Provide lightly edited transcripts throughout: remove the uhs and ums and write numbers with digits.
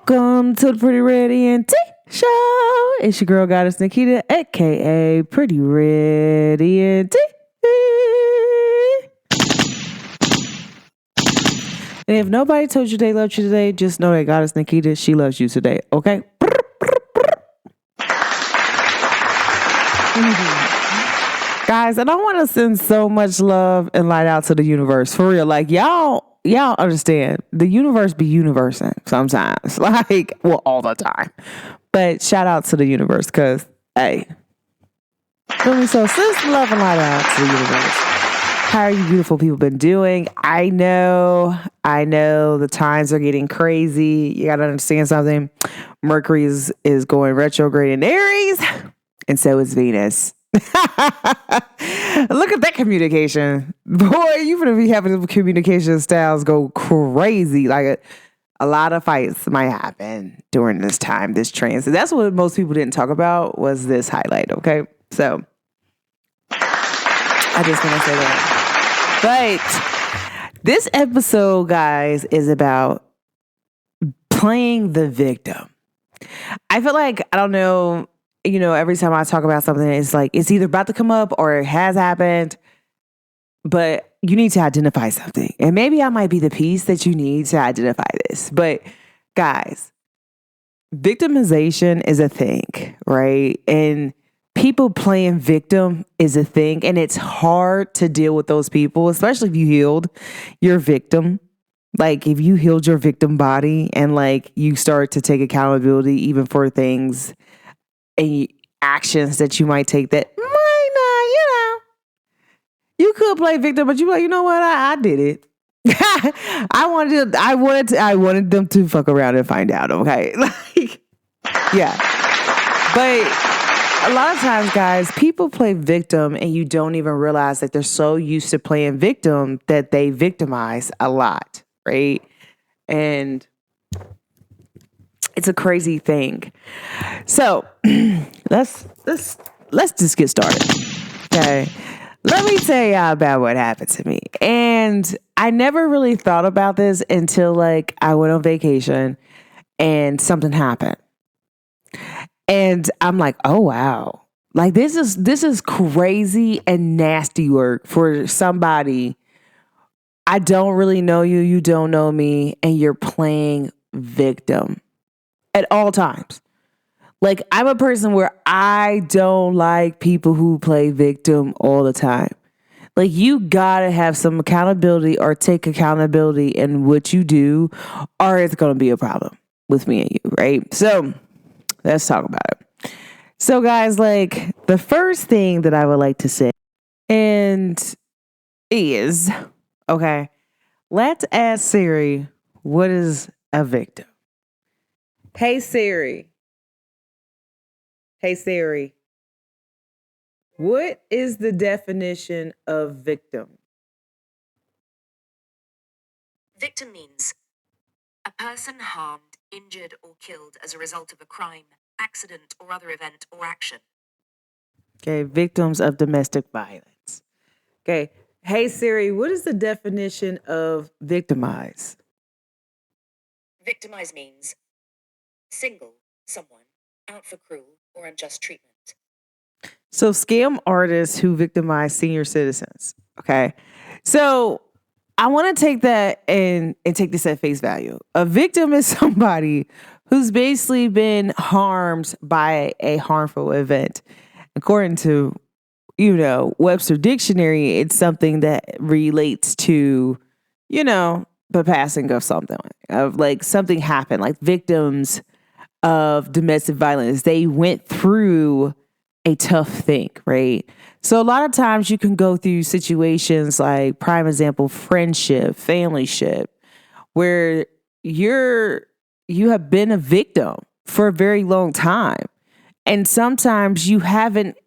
Welcome to the Pretty Red ENT Show. It's your girl goddess Naquita, aka Pretty Red ENT. And if nobody told you they loved you today, just know that goddess Naquita, she loves you today. Okay. Guys, and I want to send so much love and light out to the universe. For real. Like, y'all understand. The universe be universing sometimes. Like, well, all the time. But shout out to the universe because, hey. Feel me? So send some love and light out to the universe. How are you beautiful people been doing? I know the times are getting crazy. You got to understand something. Mercury is going retrograde in Aries. And so is Venus. Look at that communication. Boy, you're going to be having communication styles go crazy. Like a lot of fights might happen during this time, this transit. That's what most people didn't talk about was this highlight, okay? So I just want to say that. But this episode, guys, is about playing the victim. I feel like, I don't know, every time I talk about something, it's like it's either about to come up or it has happened, but you need to identify something. And maybe I might be the piece that you need to identify this. But guys, victimization is a thing, right? And people playing victim is a thing. And it's hard to deal with those people, especially if you healed your victim. Like if you healed your victim body and like you start to take accountability even for things and actions that you might take that might not, you could play victim, but you be like, you know what? I did it. I wanted them to fuck around and find out. Okay. Like, yeah. But a lot of times, guys, people play victim and you don't even realize that they're so used to playing victim that they victimize a lot. Right. And it's a crazy thing. So let's just get started. Okay. Let me tell y'all about what happened to me. And I never really thought about this until like I went on vacation and something happened. And I'm like, oh wow. Like this is crazy and nasty work for somebody. I don't really know you, you don't know me, and you're playing victim. At all times. Like, I'm a person where I don't like people who play victim all the time. Like, you gotta have some accountability or take accountability in what you do, or it's gonna be a problem with me and you, right? So, let's talk about it. So, guys, like, the first thing that I would like to say is, okay, let's ask Siri, what is a victim? Hey Siri. Hey Siri. What is the definition of victim? Victim means a person harmed, injured, or killed as a result of a crime, accident, or other event or action. Okay, victims of domestic violence. Okay. Hey Siri, what is the definition of victimize? Victimize means single someone out for cruel or unjust treatment. So scam artists who victimize senior citizens. Okay. So I want to take that and take this at face value. A victim is somebody who's basically been harmed by a harmful event. According to, Webster Dictionary, it's something that relates to, the passing of something, of like something happened, like victims of domestic violence. They went through a tough thing, right? So a lot of times you can go through situations like, prime example, friendship, familyship, where you have been a victim for a very long time. And sometimes you haven't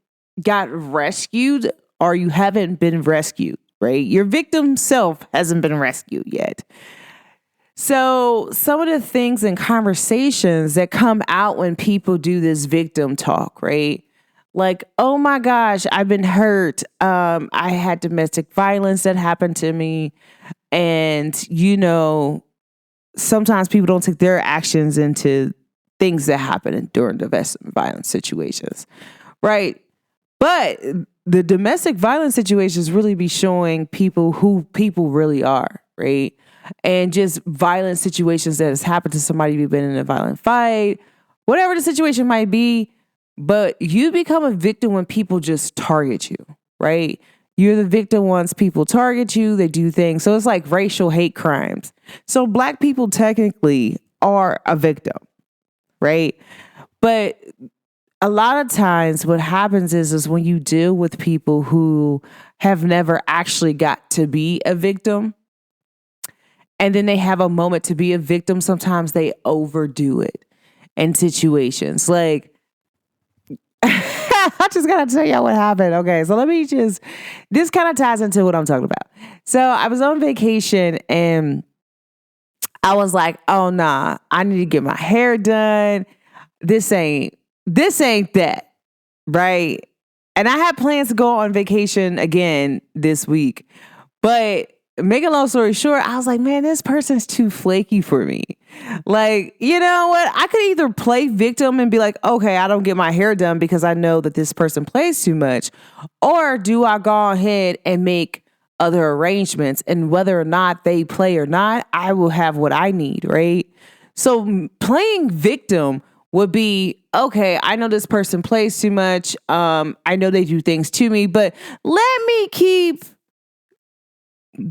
got rescued or you haven't been rescued, right? Your victim self hasn't been rescued yet. So some of the things and conversations that come out when people do this victim talk, right? Like, oh my gosh, I've been hurt. I had domestic violence that happened to me. And, sometimes people don't take their actions into things that happen during domestic violence situations, right? But the domestic violence situations really be showing people who people really are, right? And just violent situations that has happened to somebody who's been in a violent fight, whatever the situation might be. But you become a victim when people just target you, right? You're the victim once people target you, they do things. So it's like racial hate crimes. So Black people technically are a victim, right? But a lot of times what happens is when you deal with people who have never actually got to be a victim, and then they have a moment to be a victim, sometimes they overdo it in situations. Like, I just gotta tell y'all what happened. Okay, so this kind of ties into what I'm talking about. So I was on vacation and I was like, oh nah, I need to get my hair done. This ain't that, right? And I had plans to go on vacation again this week. But make a long story short, I was like, man, this person's too flaky for me. Like, you know what? I could either play victim and be like, okay, I don't get my hair done because I know that this person plays too much. Or do I go ahead and make other arrangements? And whether or not they play or not, I will have what I need, right? So playing victim would be, okay, I know this person plays too much. I know they do things to me, but let me keep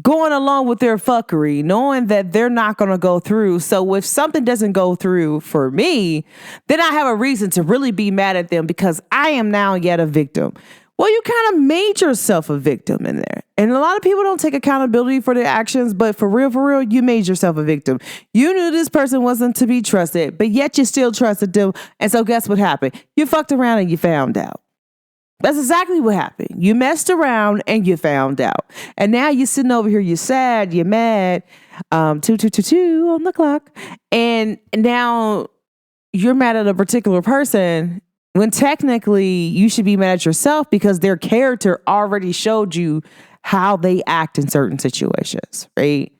going along with their fuckery, knowing that they're not going to go through. So if something doesn't go through for me, then I have a reason to really be mad at them because I am now yet a victim. Well, you kind of made yourself a victim in there. And a lot of people don't take accountability for their actions, but for real, you made yourself a victim. You knew this person wasn't to be trusted, but yet you still trusted them. And so guess what happened? You fucked around and you found out. That's exactly what happened. You messed around and you found out. And now you're sitting over here, you're sad, you're mad, 2 on the clock. And now you're mad at a particular person when technically you should be mad at yourself because their character already showed you how they act in certain situations, right?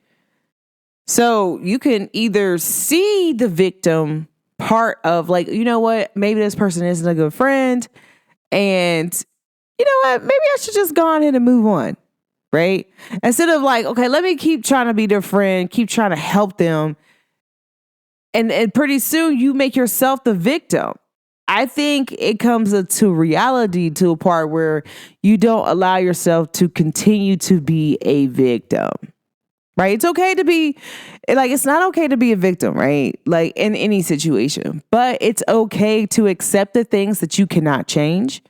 So you can either see the victim part of like, you know what, maybe this person isn't a good friend. And you know what? Maybe I should just go on in and move on, right? Instead of like, okay, let me keep trying to be their friend, keep trying to help them. And pretty soon you make yourself the victim. I think it comes to reality to a part where you don't allow yourself to continue to be a victim, right? It's okay to be like, it's not okay to be a victim, right? Like in any situation, but it's okay to accept the things that you cannot change.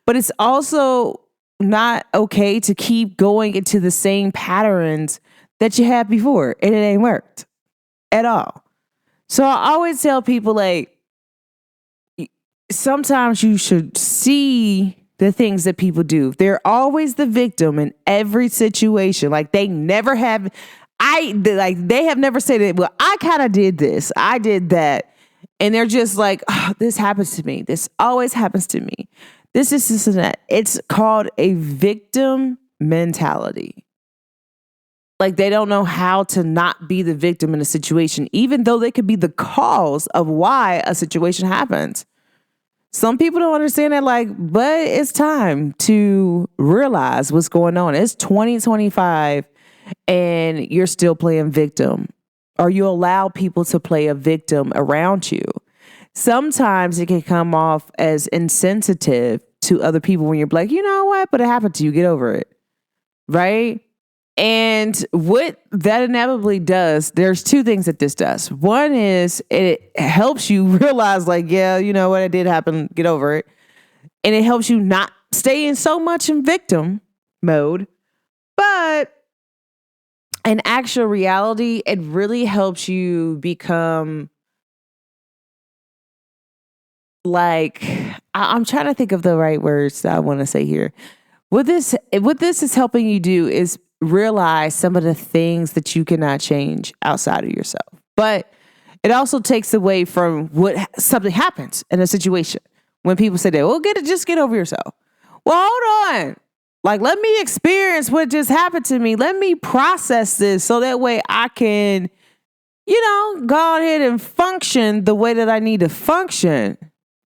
But it's also not okay to keep going into the same patterns that you had before and it ain't worked at all. So I always tell people like, sometimes you should see the things that people do. They're always the victim in every situation. Like they never have, they have never said it. Well, I kind of did this. I did that. And they're just like, oh, this happens to me. This always happens to me. This and that. It's called a victim mentality. Like they don't know how to not be the victim in a situation, even though they could be the cause of why a situation happens. Some people don't understand that, like, but it's time to realize what's going on. It's 2025 and you're still playing victim, or you allow people to play a victim around you. Sometimes it can come off as insensitive to other people when you're like, you know what, but it happened to you. Get over it. Right? And what that inevitably does, there's two things that this does. One is it helps you realize like, yeah, you know what, it did happen, get over it. And it helps you not stay in so much in victim mode. But in actual reality, it really helps you become like, I'm trying to think of the right words that I want to say here. What this is helping you do is realize some of the things that you cannot change outside of yourself. But it also takes away from what something happens in a situation. When people say that, well, just get over yourself. Well, hold on. Like, let me experience what just happened to me. Let me process this so that way I can go ahead and function the way that I need to function,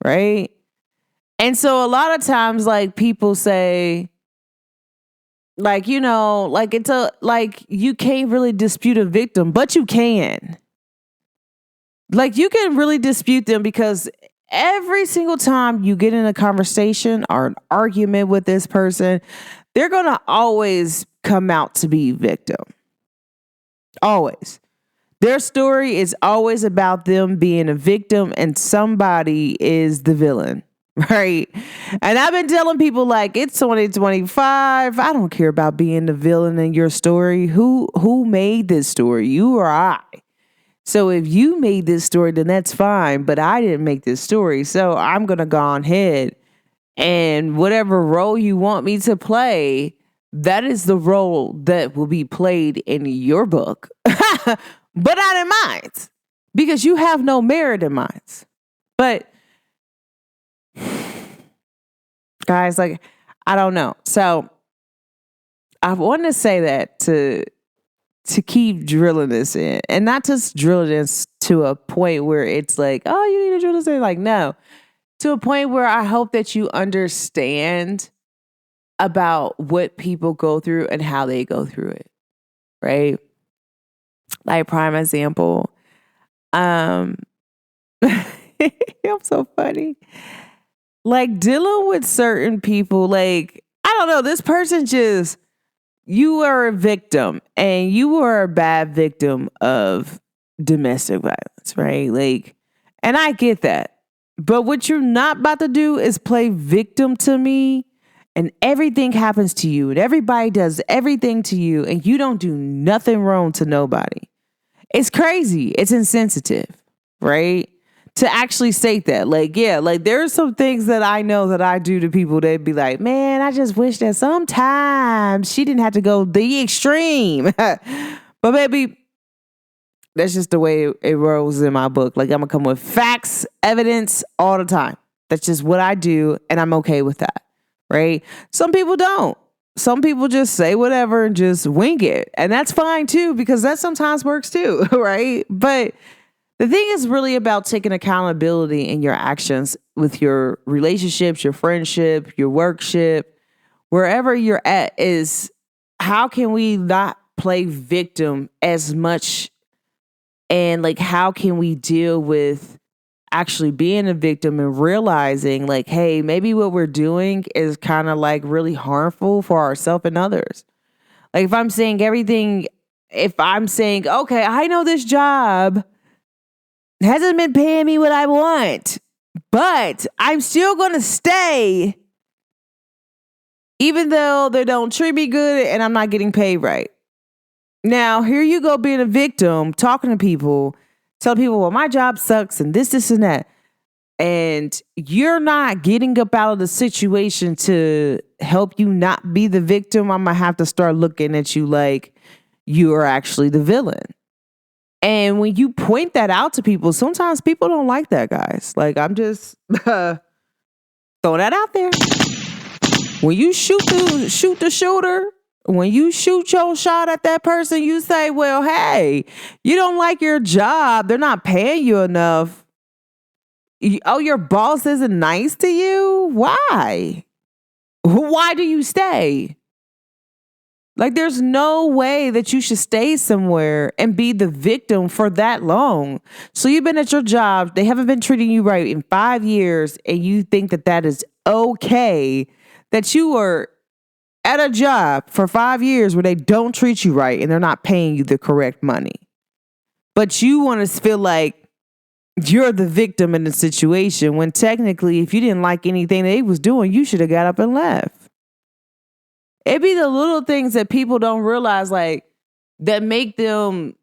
right? And so a lot of times, like, people say, like, like, you can't really dispute a victim, but you can. Like, you can really dispute them because every single time you get in a conversation or an argument with this person, they're going to always come out to be victim. Always. Their story is always about them being a victim and somebody is the villain, right? And I've been telling people, like, it's 2025. I don't care about being the villain in your story. Who made this story? You or I? So if you made this story, then that's fine. But I didn't make this story. So I'm going to go on ahead and whatever role you want me to play, that is the role that will be played in your book. But not in mine, because you have no merit in mine. But guys, like, I don't know. So I want to say that to keep drilling this in, and not just drill this to a point where it's like, oh, you need to drill this in. Like, no, to a point where I hope that you understand about what people go through and how they go through it, right? Like, prime example, I'm so funny. Like, dealing with certain people, like, I don't know, this person just, you are a victim and you are a bad victim of domestic violence, right? Like, and I get that. But what you're not about to do is play victim to me and everything happens to you and everybody does everything to you and you don't do nothing wrong to nobody. It's crazy. It's insensitive, right? To actually state that. Like, yeah, like, there are some things that I know that I do to people that'd be like, man, I just wish that sometimes she didn't have to go the extreme. But baby, that's just the way it rolls in my book. Like, I'm gonna come with facts, evidence all the time. That's just what I do, and I'm okay with that, right? Some people don't. Some people just say whatever and just wing it. And that's fine too, because that sometimes works too, right? But the thing is really about taking accountability in your actions with your relationships, your friendship, your workship, wherever you're at, is how can we not play victim as much? And like, how can we deal with actually being a victim and realizing, like, hey, maybe what we're doing is kind of like really harmful for ourselves and others. Like, if I'm saying, okay, I know this job hasn't been paying me what I want, but I'm still going to stay even though they don't treat me good and I'm not getting paid right. Now, here you go being a victim, talking to people, telling people, well, my job sucks and this and that. And you're not getting up out of the situation to help you not be the victim. I'm going to have to start looking at you like you are actually the villain. And when you point that out to people, sometimes people don't like that, guys. Like, I'm just throwing that out there. When you shoot the shooter, when you shoot your shot at that person, you say, well, hey, you don't like your job. They're not paying you enough. Your boss isn't nice to you? Why? Why do you stay? Like, there's no way that you should stay somewhere and be the victim for that long. So you've been at your job. They haven't been treating you right in 5 years. And you think that that is okay, that you are at a job for 5 years where they don't treat you right and they're not paying you the correct money. But you want to feel like you're the victim in the situation when technically, if you didn't like anything they was doing, you should have got up and left. It be the little things that people don't realize, like, that make them,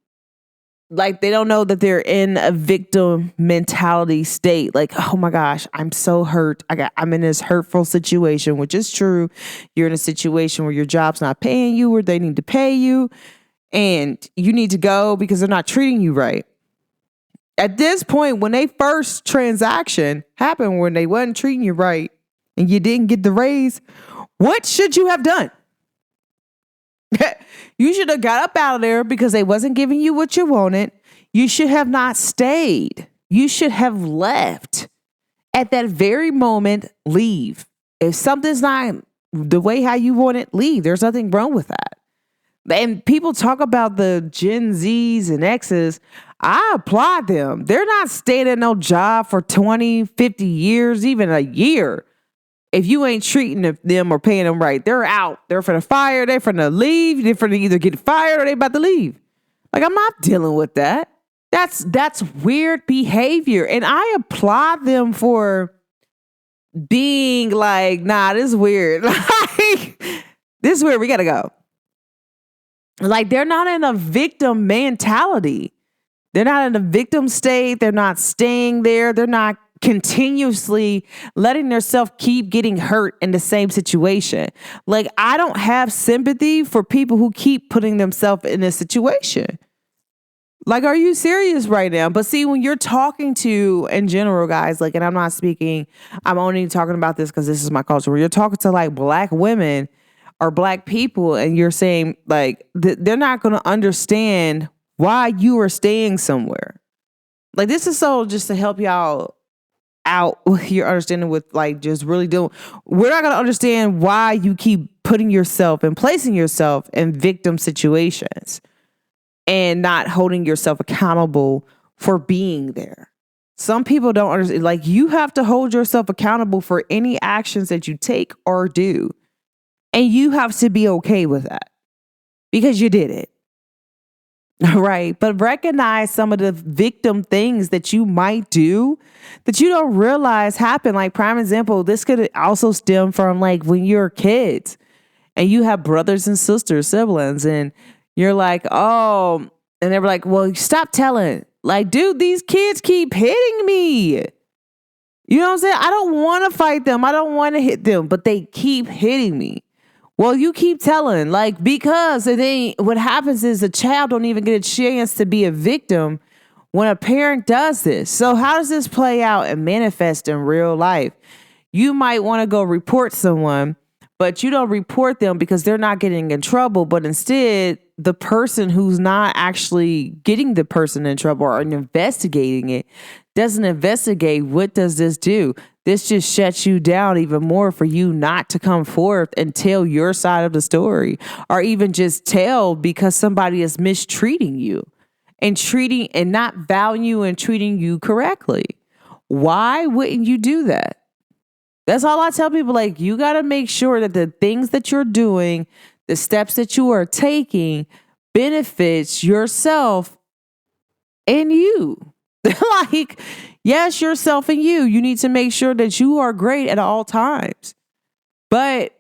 like, they don't know that they're in a victim mentality state. Like, oh my gosh, I'm so hurt. I'm in this hurtful situation, which is true. You're in a situation where your job's not paying you, where they need to pay you, and you need to go because they're not treating you right. At this point, when they first transaction happened, when they wasn't treating you right and you didn't get the raise, what should you have done? You should have got up out of there because they wasn't giving you what you wanted. You should have not stayed. You should have left. At that very moment, leave. If something's not the way how you want it, leave. There's nothing wrong with that. And people talk about the Gen Zs and Xs. I applaud them. They're not staying at no job for 20, 50 years, even a year. If you ain't treating them or paying them right, they're out. They're for the fire. They're for the leave. They're for to either get fired or they about to leave. Like, I'm not dealing with that. That's weird behavior. And I applaud them for being like, nah, this is weird. Like, this is weird. We got to go. Like, they're not in a victim mentality. They're not in a victim state. They're not staying there. They're not continuously letting themselves keep getting hurt in the same situation. Like, I don't have sympathy for people who keep putting themselves in this situation. Like, are you serious right now? But see, when you're talking to, in general, guys, like, and I'm not speaking, I'm only talking about this because this is my culture. When you're talking to like Black women or Black people and you're saying like, they're not going to understand why you are staying somewhere. Like, this is so just to help y'all out with your understanding with like just really doing. We're not going to understand why you keep putting yourself and placing yourself in victim situations and not holding yourself accountable for being there. Some people don't understand. Like, you have to hold yourself accountable for any actions that you take or do. And you have to be okay with that because you did it. Right. But recognize some of the victim things that you might do that you don't realize happen. Like, prime example, this could also stem from like when you're kids and you have brothers and sisters, siblings, and you're like, oh, and they were like, well, stop telling. Like, dude, these kids keep hitting me. You know what I'm saying? I don't want to fight them. I don't want to hit them, but they keep hitting me. Well, you keep telling, like, because it ain't, what happens is a child don't even get a chance to be a victim when a parent does this. So how does this play out and manifest in real life? You might want to go report someone, but you don't report them because they're not getting in trouble. But instead, the person who's not actually getting the person in trouble or investigating it doesn't investigate. What does this do? This just shuts you down even more for you not to come forth and tell your side of the story, or even just tell because somebody is mistreating you and not valuing and treating you correctly. Why wouldn't you do that? That's all I tell people. Like, you got to make sure that the things that you're doing, the steps that you are taking benefits yourself and you. Like, yes, yourself and you. You need to make sure that you are great at all times. But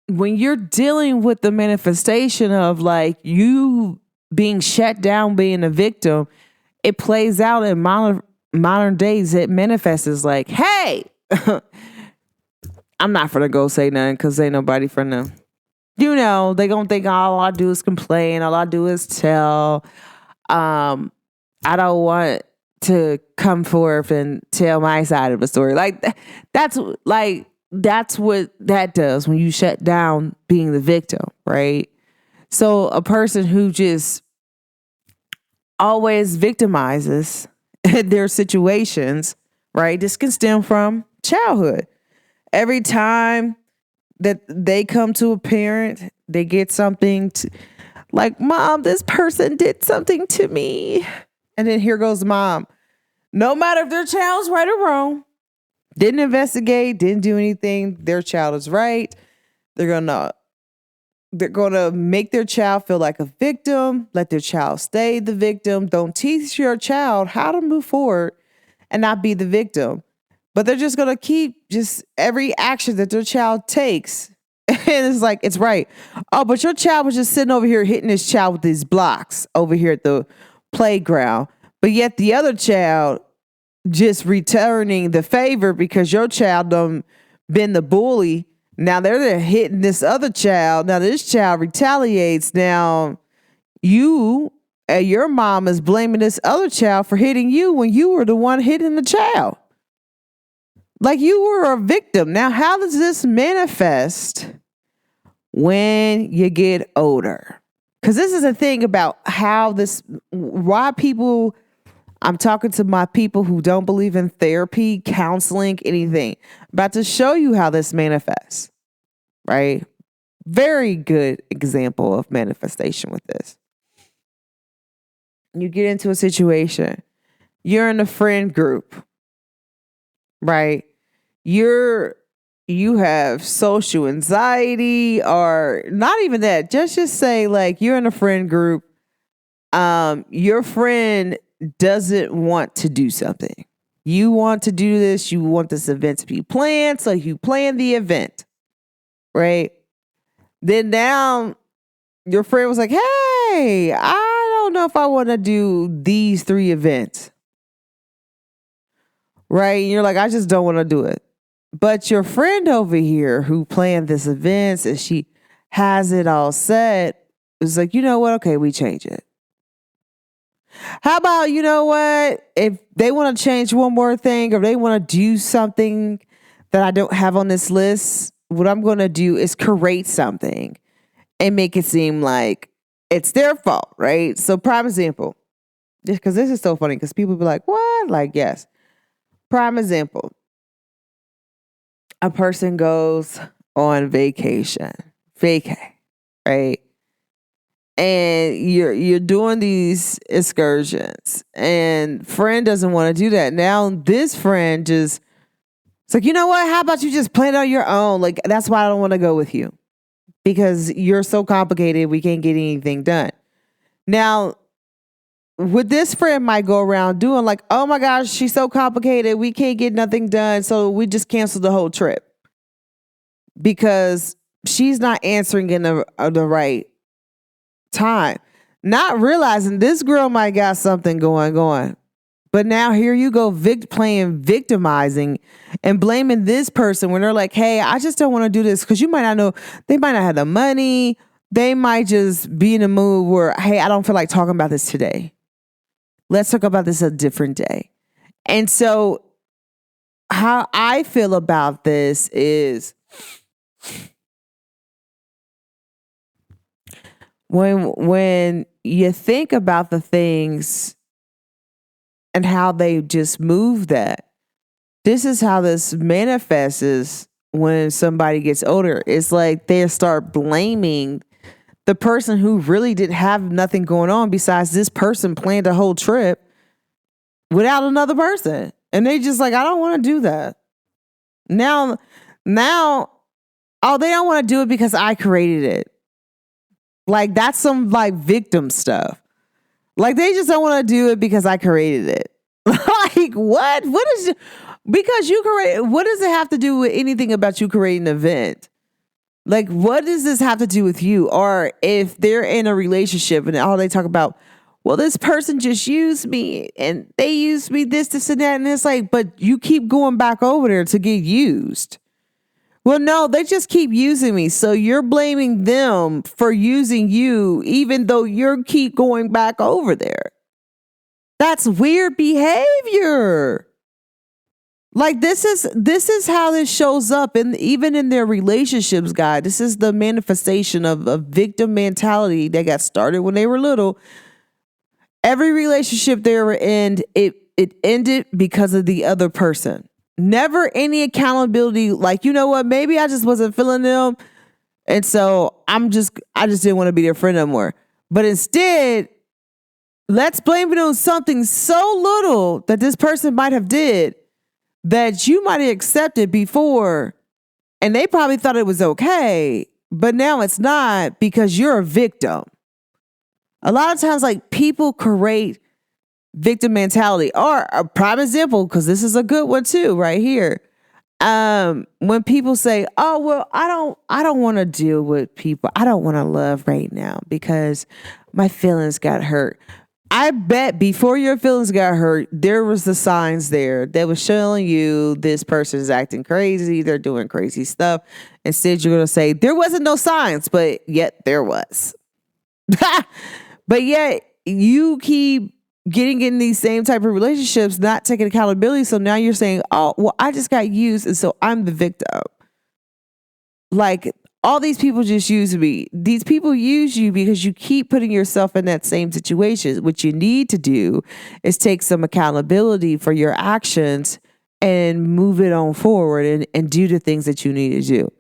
when you're dealing with the manifestation of like you being shut down, being a victim, it plays out in modern days. It manifests as like, hey, I'm not finna go say nothing because ain't nobody finna, you know, they gonna think all I do is complain. All I do is tell. I don't want to come forth and tell my side of the story. Like, that's what that does when you shut down being the victim, right? So a person who just always victimizes their situations, right? This can stem from childhood. Every time that they come to a parent, they get something like, Mom, this person did something to me. And then here goes mom. No matter if their child's right or wrong, didn't investigate, didn't do anything, their child is right. They're gonna make their child feel like a victim, let their child stay the victim. Don't teach your child how to move forward and not be the victim. But they're just gonna keep just every action that their child takes. And it's like, it's right. Oh, but your child was just sitting over here hitting his child with these blocks over here at the playground, but yet the other child just returning the favor because your child done been the bully. Now they're there hitting this other child. Now this child retaliates. Now your mom is blaming this other child for hitting you when you were the one hitting the child. Like, you were a victim. Now, how does this manifest when you get older? Because this is a thing about why people, I'm talking to my people who don't believe in therapy, counseling, anything. About to show you how this manifests, right? Very good example of manifestation with this. You get into a situation, you're in a friend group, right? You have social anxiety, or not even that. Just say like you're in a friend group. Your friend doesn't want to do something. You want to do this. You want this event to be planned. So you plan the event, right? Then now your friend was like, hey, I don't know if I want to do these 3 events. Right? And you're like, I just don't want to do it. But your friend over here who planned this event and she has it all set is like, you know what? Okay, we change it. How about, you know what? If they want to change one more thing or they want to do something that I don't have on this list, what I'm going to do is create something and make it seem like it's their fault, right? So prime example, because this is so funny because people be like, what? Like, yes. Prime example, a person goes on vacation, right? And you're doing these excursions and friend doesn't want to do that. Now this friend it's like, you know what? How about you just plan it on your own? Like, that's why I don't want to go with you because you're so complicated. We can't get anything done. Now, what this friend might go around doing like, oh my gosh, she's so complicated. We can't get nothing done. So we just canceled the whole trip because she's not answering in the right time. Not realizing this girl might got something going on. But now here you go playing victimizing and blaming this person when they're like, hey, I just don't want to do this because you might not know. They might not have the money. They might just be in a mood where, hey, I don't feel like talking about this today. Let's talk about this a different day. And so how I feel about this is when you think about the things and how they just move that, this is how this manifests when somebody gets older. It's like they start blaming the person who really didn't have nothing going on besides this person planned a whole trip without another person. And they just like, I don't want to do that. Now, oh, they don't want to do it because I created it. Like that's some like victim stuff. Like they just don't want to do it because I created it. Like what? What is because you create? What does it have to do with anything about you creating an event? Like, what does this have to do with you? Or if they're in a relationship and all they talk about, well, this person just used me and they used me this, and that. And it's like, but you keep going back over there to get used. Well, no, they just keep using me. So you're blaming them for using you, even though you keep going back over there. That's weird behavior. Like this is how this shows up, and even in their relationships, guys. This is the manifestation of a victim mentality that got started when they were little. Every relationship they were in, it ended because of the other person. Never any accountability. Like, you know what? Maybe I just wasn't feeling them, and so I just didn't want to be their friend no more. But instead, let's blame it on something so little that this person might have did that you might have accepted before, and they probably thought it was okay, but now it's not because you're a victim. A lot of times, like, people create victim mentality. Or a prime example, because this is a good one too, right here. When people say, oh, well, I don't want to deal with people. I don't want to love right now because my feelings got hurt. I bet before your feelings got hurt, there was the signs there that was showing you this person is acting crazy. They're doing crazy stuff. Instead, you're going to say there wasn't no signs, but yet there was. But yet you keep getting in these same type of relationships, not taking accountability. So now you're saying, oh, well, I just got used. And so I'm the victim. Like, all these people just use me. These people use you because you keep putting yourself in that same situation. What you need to do is take some accountability for your actions and move it on forward and do the things that you need to do.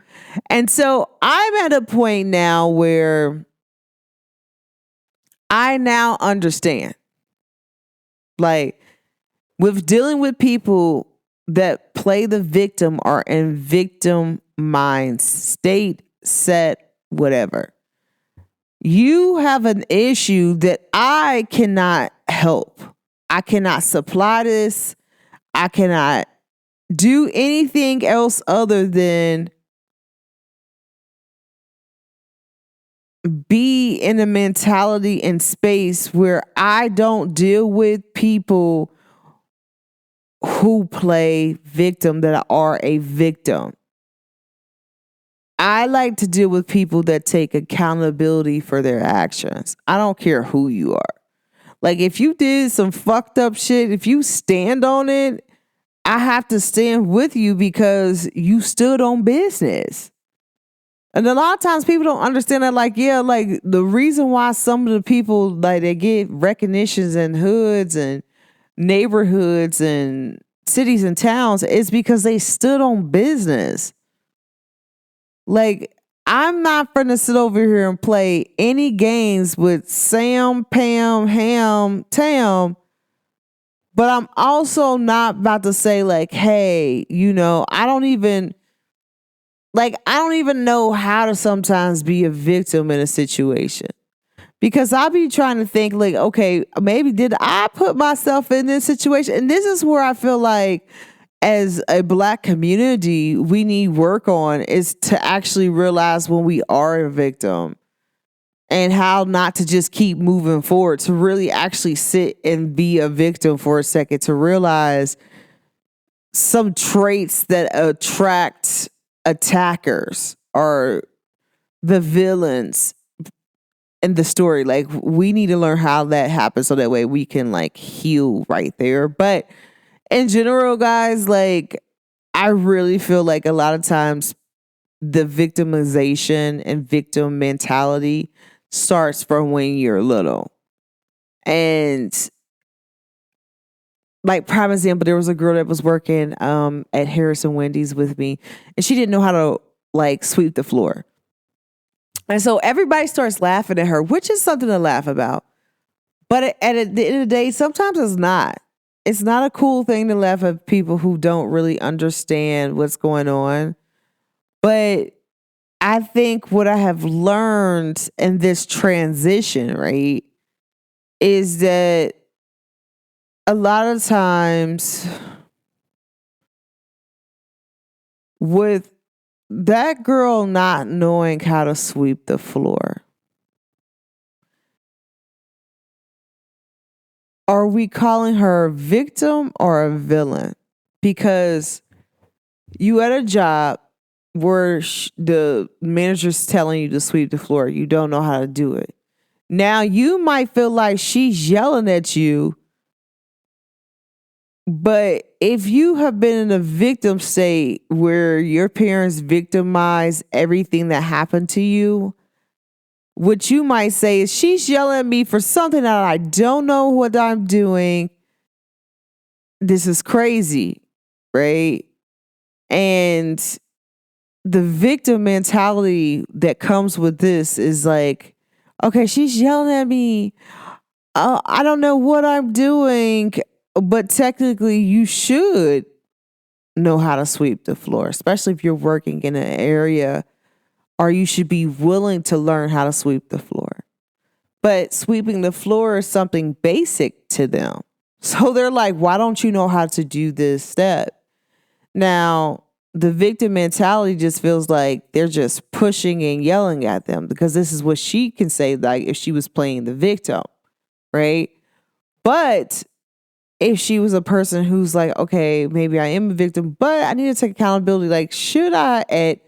And so I'm at a point now where I now understand, like, with dealing with people that play the victim or in victim mind state, set, whatever. You have an issue that I cannot help. I cannot supply this. I cannot do anything else other than be in a mentality and space where I don't deal with people who play victim that are a victim. I like to deal with people that take accountability for their actions. I don't care who you are. Like, if you did some fucked up shit, if you stand on it, I have to stand with you because you stood on business. And a lot of times people don't understand that, like, yeah, like the reason why some of the people, like, they get recognitions in hoods and neighborhoods and cities and towns is because they stood on business. Like, I'm not finna sit over here and play any games with Sam, Pam, Ham, Tam, but I'm also not about to say, like, hey, I don't even know how to sometimes be a victim in a situation. Because I'll be trying to think, like, okay, maybe did I put myself in this situation? And this is where I feel like, as a Black community, we need work on is to actually realize when we are a victim and how not to just keep moving forward, to really actually sit and be a victim for a second, to realize some traits that attract attackers or the villains in the story. Like, we need to learn how that happens so that way we can, like, heal right there. But in general, guys, like, I really feel like a lot of times the victimization and victim mentality starts from when you're little. And, like, prime example, there was a girl that was working at Harrison Wendy's with me, and she didn't know how to, like, sweep the floor. And so everybody starts laughing at her, which is something to laugh about. But at the end of the day, sometimes it's not. It's not a cool thing to laugh at people who don't really understand what's going on. But I think what I have learned in this transition, right, is that a lot of times with that girl not knowing how to sweep the floor, are we calling her a victim or a villain? Because you at a job where the manager's telling you to sweep the floor. You don't know how to do it. Now you might feel like she's yelling at you, but if you have been in a victim state where your parents victimize everything that happened to you, what you might say is, she's yelling at me for something that I don't know what I'm doing. This is crazy, right? And the victim mentality that comes with this is like, okay, she's yelling at me. I don't know what I'm doing, but technically you should know how to sweep the floor, especially if you're working in an area, or you should be willing to learn how to sweep the floor. But sweeping the floor is something basic to them. So they're like, why don't you know how to do this step? Now, the victim mentality just feels like they're just pushing and yelling at them, because this is what she can say, like, if she was playing the victim, right? But if she was a person who's like, okay, maybe I am a victim, but I need to take accountability. Like, should I, at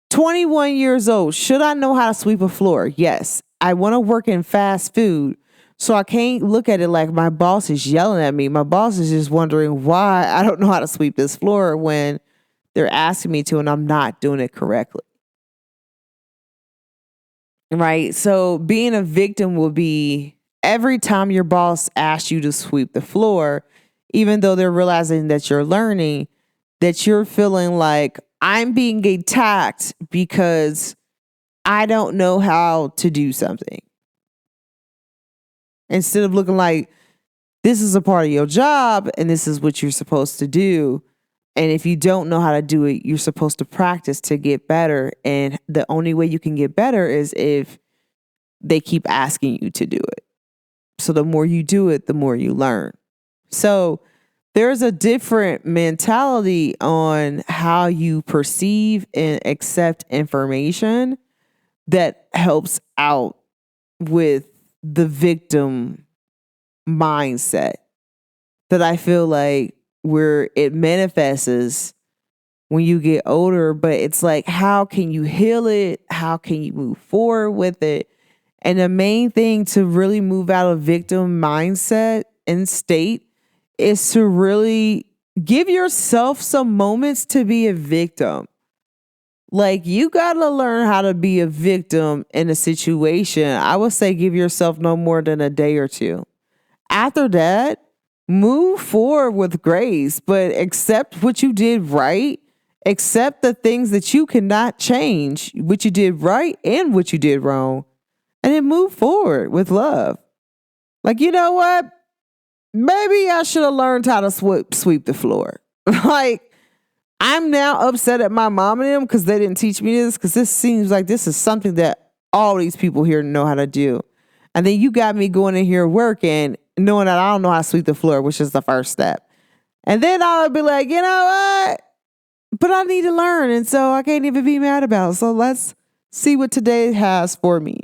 21 years old, should I know how to sweep a floor? Yes. I want to work in fast food, so I can't look at it like my boss is yelling at me. My boss is just wondering why I don't know how to sweep this floor when they're asking me to and I'm not doing it correctly. right? So being a victim will be every time your boss asks you to sweep the floor, even though they're realizing that you're learning, that you're feeling like I'm being attacked because I don't know how to do something. Instead of looking like this is a part of your job and this is what you're supposed to do. And if you don't know how to do it, you're supposed to practice to get better. And the only way you can get better is if they keep asking you to do it. So the more you do it, the more you learn. So there's a different mentality on how you perceive and accept information that helps out with the victim mindset that I feel like where it manifests when you get older, but it's like, how can you heal it? How can you move forward with it? And the main thing to really move out of victim mindset and state is to really give yourself some moments to be a victim. Like, you got to learn how to be a victim in a situation. I would say give yourself no more than a day or two. After that, move forward with grace, but accept what you did right. Accept the things that you cannot change, what you did right and what you did wrong. And then move forward with love. Like, you know what? Maybe I should have learned how to sweep the floor. Like, I'm now upset at my mom and them because they didn't teach me this, because this seems like this is something that all these people here know how to do. And then you got me going in here working, knowing that I don't know how to sweep the floor, which is the first step. And then I would be like, you know what? But I need to learn. And so I can't even be mad about it. So let's see what today has for me.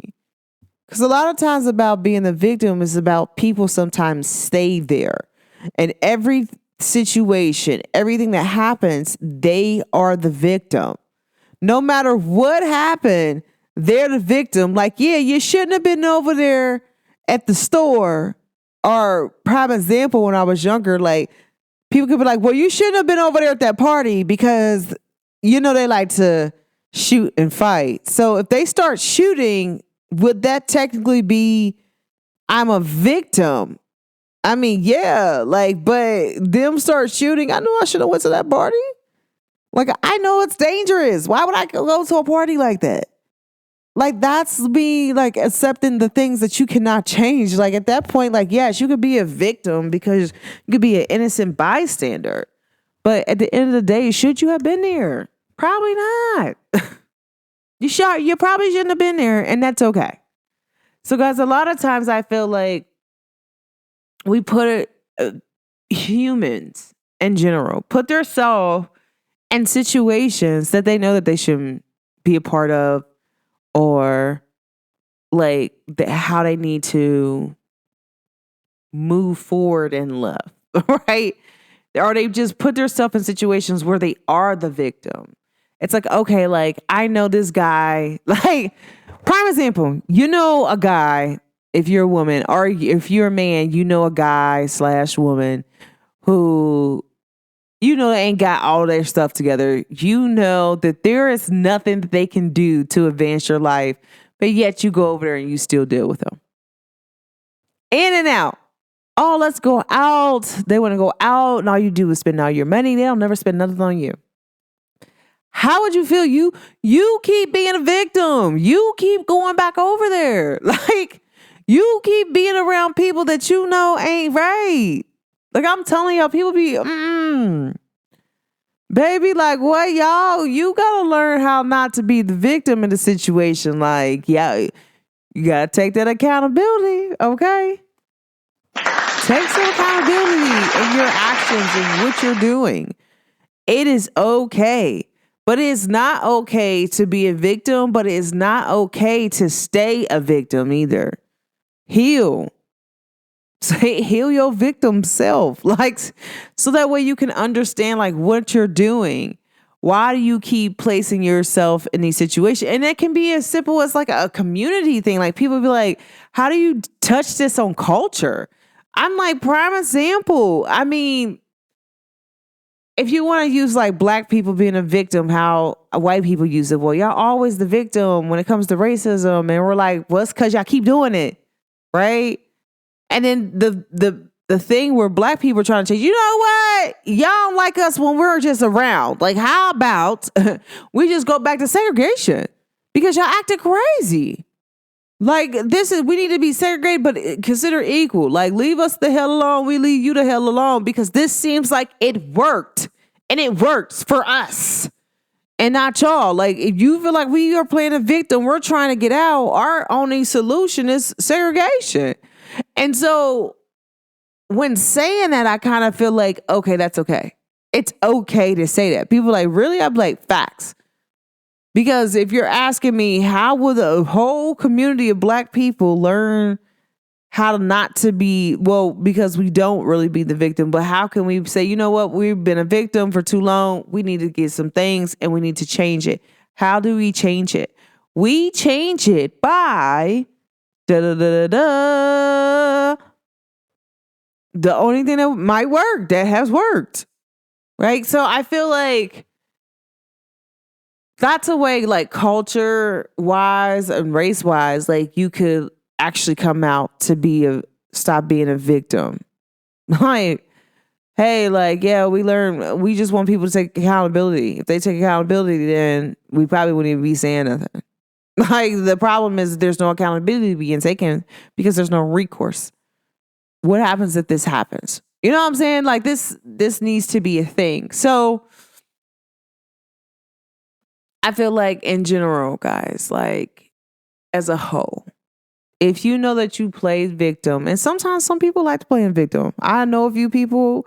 Because a lot of times about being the victim is about people sometimes stay there. And every situation, everything that happens, they are the victim. No matter what happened, they're the victim. Like, yeah, you shouldn't have been over there at the store. Or prime example, when I was younger, like, people could be like, well, you shouldn't have been over there at that party because, you know, they like to shoot and fight. So if they start shooting, would that technically be, I'm a victim? I mean, yeah, like, but them start shooting. I knew I should have went to that party. Like, I know it's dangerous. Why would I go to a party like that? Like, that's me, like, accepting the things that you cannot change. Like, at that point, like, yes, you could be a victim because you could be an innocent bystander. But at the end of the day, should you have been there? Probably not. You probably shouldn't have been there, and that's okay. So, guys, a lot of times I feel like we put humans in general, put themselves in situations that they know that they shouldn't be a part of, or like how they need to move forward in love, right? Or they just put themselves in situations where they are the victim. It's like, okay, like, I know this guy, like, prime example, you know a guy, if you're a woman, or if you're a man, you know a guy / woman who, you know, ain't got all their stuff together. You know that there is nothing that they can do to advance your life, but yet you go over there and you still deal with them. In and out. Oh, let's go out. They want to go out, and all you do is spend all your money. They'll never spend nothing on you. How would you feel? You keep being a victim. You keep going back over there. Like, you keep being around people that you know ain't right. Like, I'm telling y'all, people be, baby, like, what, y'all? You gotta learn how not to be the victim in the situation. Like, yeah, you gotta take that accountability, okay? Take some accountability in your actions and what you're doing. It is okay. But it's not okay to be a victim, but it's not okay to stay a victim either. Heal. Heal your victim self. Like, so that way you can understand, like, what you're doing. Why do you keep placing yourself in these situations? And it can be as simple as like a community thing. Like, people be like, how do you touch this on culture? I'm like, prime example. I mean, if you want to use like black people being a victim, how white people use it, well, y'all always the victim when it comes to racism. And we're like, well, it's because y'all keep doing it. Right. And then the thing where black people are trying to change, you know what? Y'all don't like us when we're just around. Like, how about we just go back to segregation because y'all acting crazy. Like, we need to be segregated, but consider equal. Like, leave us the hell alone. We leave you the hell alone because this seems like it worked and it works for us and not y'all. Like, if you feel like we are playing a victim, we're trying to get out. Our only solution is segregation. And so when saying that, I kind of feel like, okay, that's okay. It's okay to say that. People are like, really? I'm like, facts. Because if you're asking me, how will the whole community of black people learn how not to be, well, because we don't really be the victim, but how can we say, you know what, we've been a victim for too long. We need to get some things and we need to change it. How do we change it? We change it by the only thing that might work, that has worked. Right? So I feel like that's a way, like culture wise and race wise, like you could actually come out to stop being a victim. Like, hey, like, yeah, we just want people to take accountability. If they take accountability, then we probably wouldn't even be saying nothing. Like, the problem is there's no accountability being taken because there's no recourse. What happens if this happens? You know what I'm saying? Like, this needs to be a thing. So I feel like in general, guys, like as a whole, if you know that you play victim, and sometimes some people like to play in victim. I know a few people,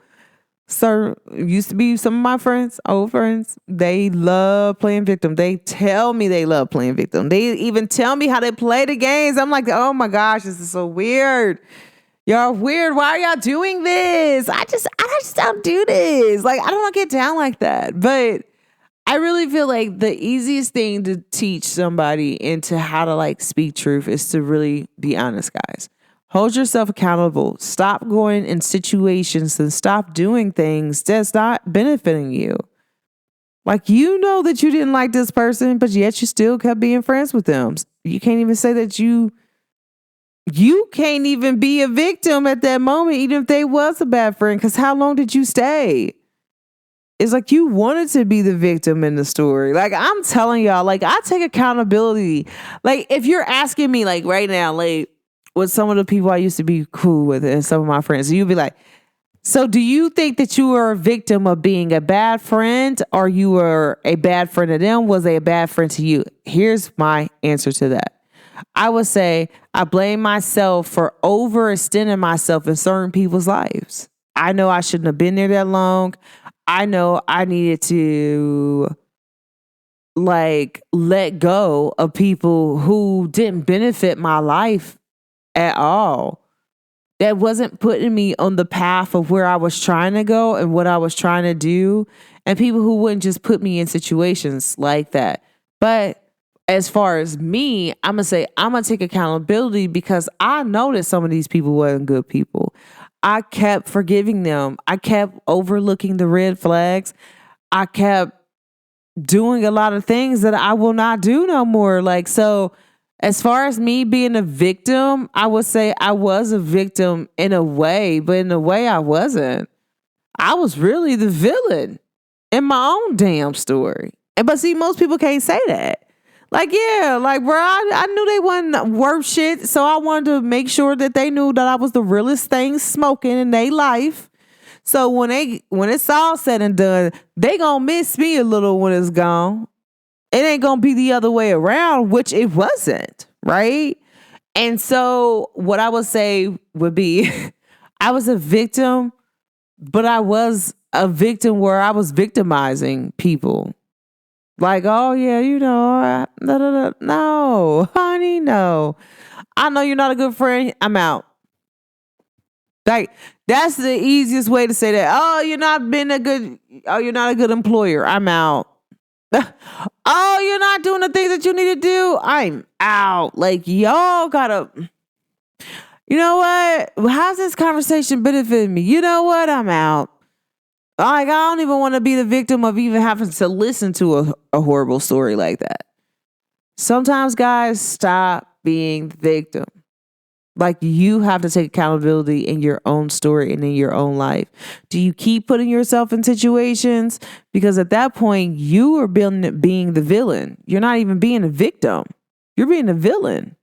used to be some of my friends, old friends, they love playing victim. They tell me they love playing victim. They even tell me how they play the games. I'm like, oh my gosh, this is so weird. Y'all weird. Why are y'all doing this? I just don't do this. Like, I don't want to get down like that. But I really feel like the easiest thing to teach somebody into how to like speak truth is to really be honest, guys. Hold yourself accountable. Stop going in situations and stop doing things that's not benefiting you. Like, you know that you didn't like this person, but yet you still kept being friends with them. You can't even say that you can't even be a victim at that moment, even if they was a bad friend, because how long did you stay? It's like you wanted to be the victim in the story. Like, I'm telling y'all, like, I take accountability. Like, if you're asking me, like, right now, like, with some of the people I used to be cool with and some of my friends, you'd be like, so do you think that you were a victim of being a bad friend, or you were a bad friend to them? Was they a bad friend to you? Here's my answer to that. I would say I blame myself for overextending myself in certain people's lives. I know I shouldn't have been there that long. I know I needed to like let go of people who didn't benefit my life at all. That wasn't putting me on the path of where I was trying to go and what I was trying to do. And people who wouldn't just put me in situations like that. But as far as me, I'm going to say I'm going to take accountability because I know that some of these people weren't good people. I kept forgiving them. I kept overlooking the red flags. I kept doing a lot of things that I will not do no more. Like, so as far as me being a victim, I would say I was a victim in a way, but in a way I wasn't. I was really the villain in my own damn story. But see, most people can't say that. Like, yeah, like, bro, I knew they wasn't worth shit. So I wanted to make sure that they knew that I was the realest thing smoking in their life. So when it's all said and done, they gonna miss me a little when it's gone. It ain't gonna be the other way around, which it wasn't, right? And so what I would say would be, I was a victim, but I was a victim where I was victimizing people. Like, oh yeah, you know, no, honey, no. I know you're not a good friend. I'm out. Like, that's the easiest way to say that. Oh, you're not a good employer. I'm out. Oh, you're not doing the things that you need to do. I'm out. Like, y'all gotta, you know what? How's this conversation benefiting me? You know what? I'm out. Like, I don't even want to be the victim of even having to listen to a horrible story like that. Sometimes, guys, stop being the victim. Like, you have to take accountability in your own story and in your own life. Do you keep putting yourself in situations? Because at that point, you are being the villain. You're not even being a victim. You're being a villain,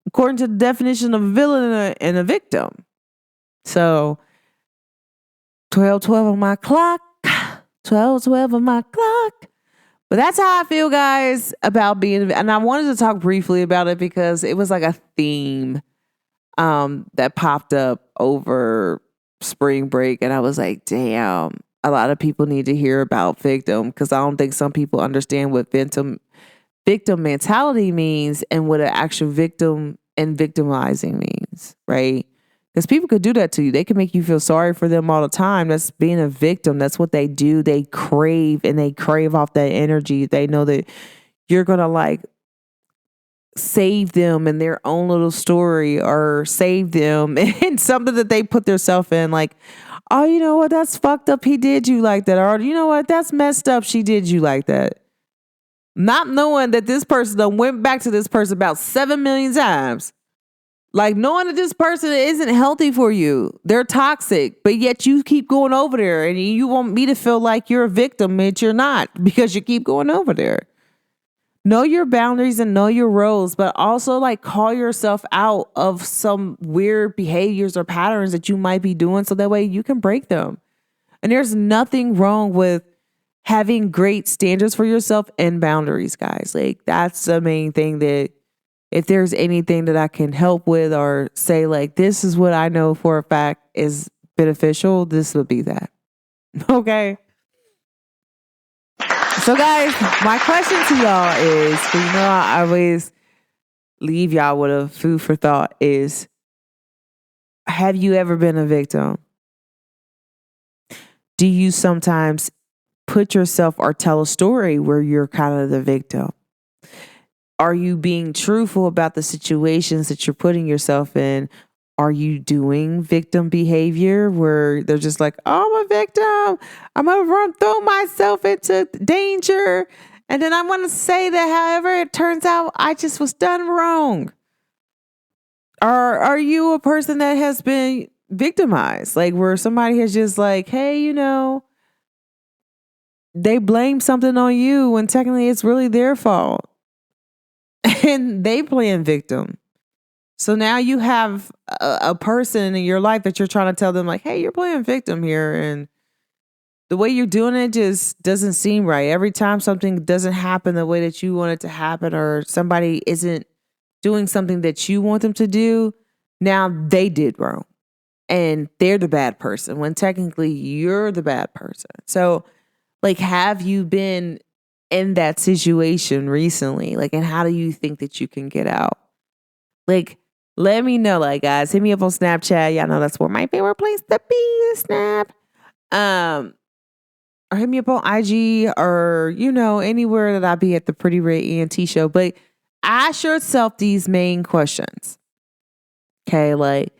according to the definition of a villain and a victim. So, 12:12 on my clock. 12:12 on my clock. But that's how I feel, guys, about being. And I wanted to talk briefly about it because it was like a theme that popped up over spring break. And I was like, damn, a lot of people need to hear about victim, because I don't think some people understand what victim mentality means and what an actual victim and victimizing means, right? Because people could do that to you. They can make you feel sorry for them all the time. That's being a victim. That's what they do. They crave off that energy. They know that you're going to like save them in their own little story, or save them in something that they put themselves in. Like, oh, you know what? That's fucked up. He did you like that. Or, you know what? That's messed up. She did you like that. Not knowing that this person done went back to this person about 7 million times. Like, knowing that this person isn't healthy for you. They're toxic, but yet you keep going over there, and you want me to feel like you're a victim, but you're not, because you keep going over there. Know your boundaries and know your roles, but also like call yourself out of some weird behaviors or patterns that you might be doing, so that way you can break them. And there's nothing wrong with having great standards for yourself and boundaries, guys. Like, that's the main thing. That if there's anything that I can help with, or say like, this is what I know for a fact is beneficial, this would be that. Okay. So, guys, my question to y'all is, because you know I always leave y'all with a food for thought, is, have you ever been a victim? Do you sometimes put yourself or tell a story where you're kind of the victim? Are you being truthful about the situations that you're putting yourself in? Are you doing victim behavior where they're just like, oh, I'm a victim. I'm going to throw myself into danger. And then I want to say that however it turns out, I just was done wrong. Or are you a person that has been victimized? Like, where somebody has just like, hey, you know, they blame something on you when technically it's really their fault. And they playing victim. So now you have a person in your life that you're trying to tell them like, hey, you're playing victim here. And the way you're doing it just doesn't seem right. Every time something doesn't happen the way that you want it to happen, or somebody isn't doing something that you want them to do, now they did wrong. And they're the bad person when technically you're the bad person. So, like, have you been in that situation recently? Like, and how do you think that you can get out? Like, let me know. Like, guys, hit me up on Snapchat. Y'all know that's where my favorite place to be, Snap. Or hit me up on IG, or, you know, anywhere that I be at the Pretty Red ENT Show. But ask yourself these main questions. Okay, like,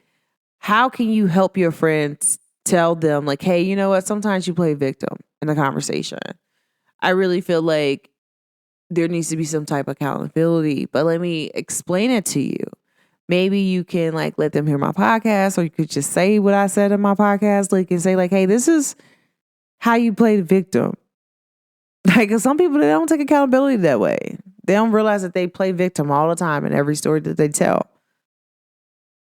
how can you help your friends tell them, like, hey, you know what? Sometimes you play victim in a conversation. I really feel like there needs to be some type of accountability, but let me explain it to you. Maybe you can like let them hear my podcast, or you could just say what I said in my podcast, like, and say like, hey, this is how you play the victim. Like, 'cause some people, they don't take accountability that way. They don't realize that they play victim all the time in every story that they tell.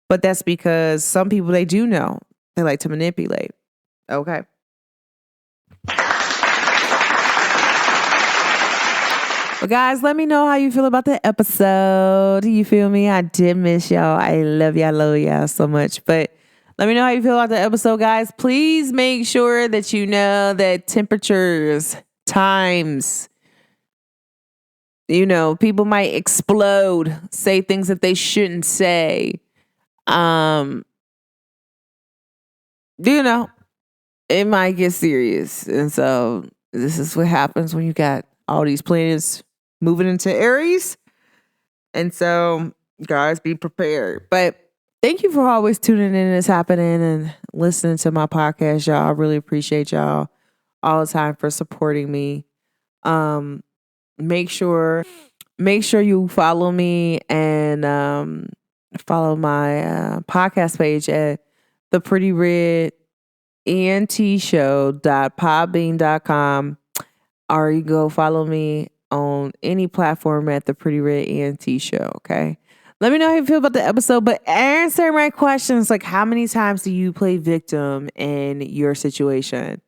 But that's because some people, they do know. They like to manipulate. Okay. But guys, let me know how you feel about the episode. You feel me? I did miss y'all. I love y'all so much. But let me know how you feel about the episode, guys. Please make sure that you know that temperatures, times, you know, people might explode, say things that they shouldn't say. You know, it might get serious. And so this is what happens when you got all these planets moving into Aries. And so, guys, be prepared. But Thank you for always tuning in and it's happening and listening to my podcast, y'all. I really appreciate y'all all the time for supporting me. Make sure you follow me and follow my podcast page at the Pretty Red ENT Show.podbean.com, or you go follow me on any platform at the Pretty Red ENT Show. Okay. Let me know how you feel about the episode, but answer my questions like how many times do you play victim in your situation?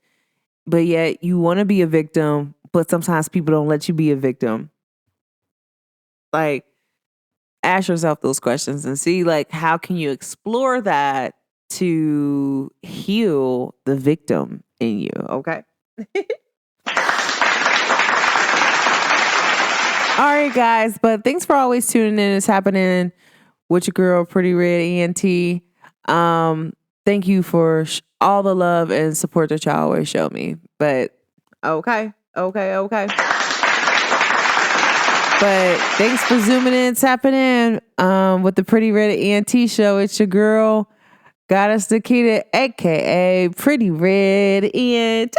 But yet you want to be a victim, but sometimes people don't let you be a victim. Like, ask yourself those questions and see like how can you explore that to heal the victim in you, okay? All right, guys, but thanks for always tuning in. It's happening with your girl, Pretty Red ENT. Thank you for all the love and support that y'all always show me. But okay. But thanks for zooming in, tapping in with the Pretty Red ENT Show. It's your girl, Goddess Naquita, aka Pretty Red ENT.